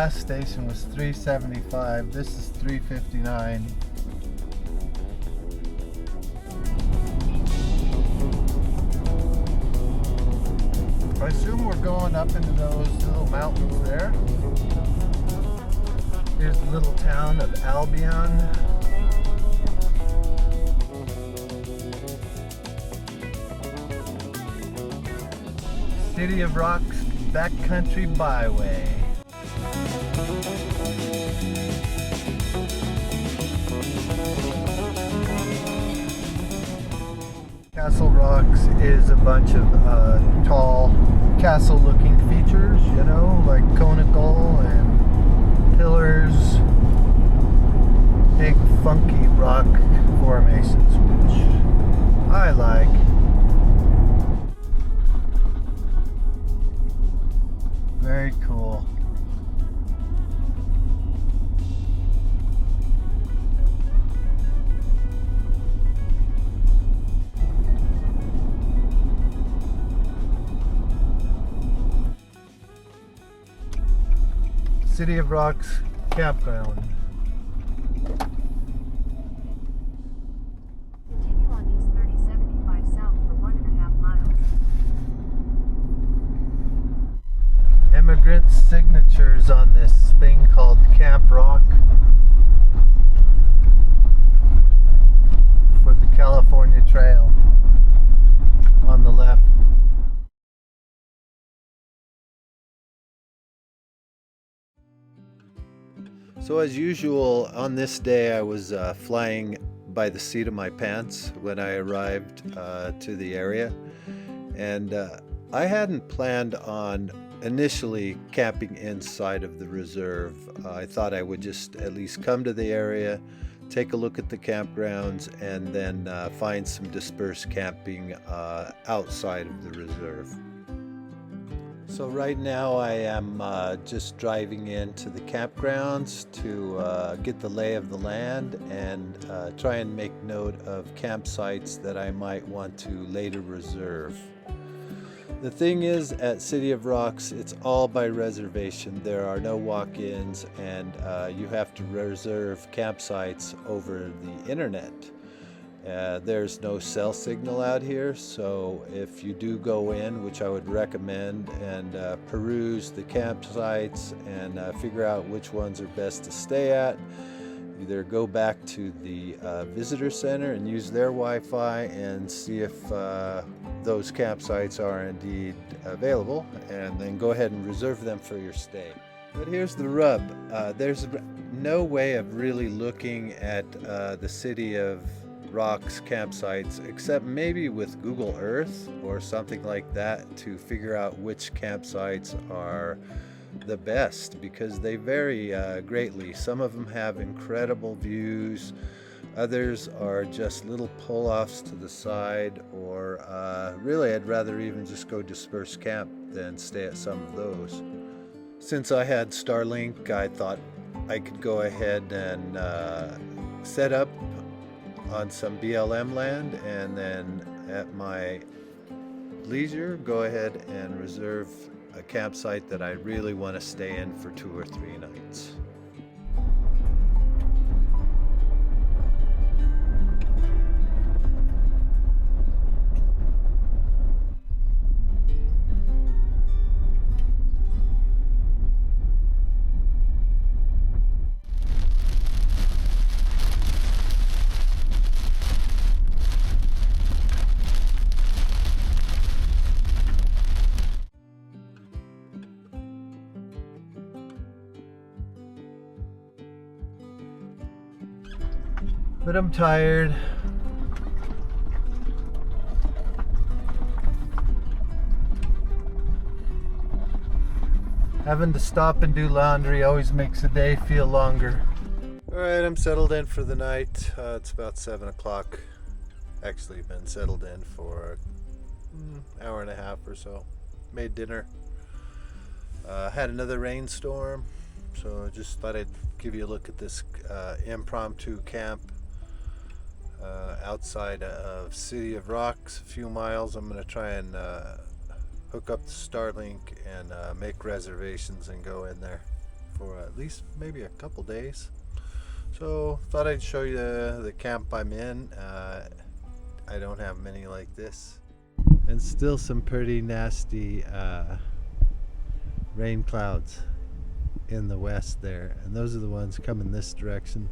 gas station was $3.75. This is $3.59. I assume we're going up into those little mountains there. Here's the little town of Albion. City of Rocks Backcountry Byway. Castle Rocks is a bunch of tall castle-looking features, you know, like conical and pillars, big funky rock formations, which I like. Very cool. City of Rocks campground. Continue on East 3075 south for 1.5 miles. Immigrant signatures on this thing called Camp Rock for the California Trail on the left. So as usual, on this day I was flying by the seat of my pants when I arrived to the area, and I hadn't planned on initially camping inside of the reserve. I thought I would just at least come to the area, take a look at the campgrounds, and then find some dispersed camping outside of the reserve. So right now I am just driving into the campgrounds to get the lay of the land and try and make note of campsites that I might want to later reserve. The thing is, at City of Rocks, it's all by reservation. There are no walk-ins, and you have to reserve campsites over the internet. There's no cell signal out here, so if you do go in, which I would recommend, and peruse the campsites and figure out which ones are best to stay at, either go back to the visitor center and use their Wi-Fi and see if those campsites are indeed available, and then go ahead and reserve them for your stay. But here's the rub. There's no way of really looking at the City of Rocks campsites except maybe with Google Earth or something like that to figure out which campsites are the best, because they vary greatly. Some of them have incredible views, others are just little pull-offs to the side, or really I'd rather even just go disperse camp than stay at some of those. Since I had Starlink, I thought I could go ahead and set up on some BLM land, and then at my leisure go ahead and reserve a campsite that I really want to stay in for 2 or 3 nights. But I'm tired. Having to stop and do laundry always makes the day feel longer. Alright, I'm settled in for the night. It's about 7 o'clock. Actually been settled in for an hour and a half or so. Made dinner. Had another rainstorm, so I just thought I'd give you a look at this impromptu camp outside of City of Rocks, a few miles. I'm going to try and hook up the Starlink and make reservations and go in there. for at least maybe a couple days. So thought I'd show you the camp I'm in. I don't have many like this. And still some pretty nasty rain clouds in the west there. And those are the ones coming this direction.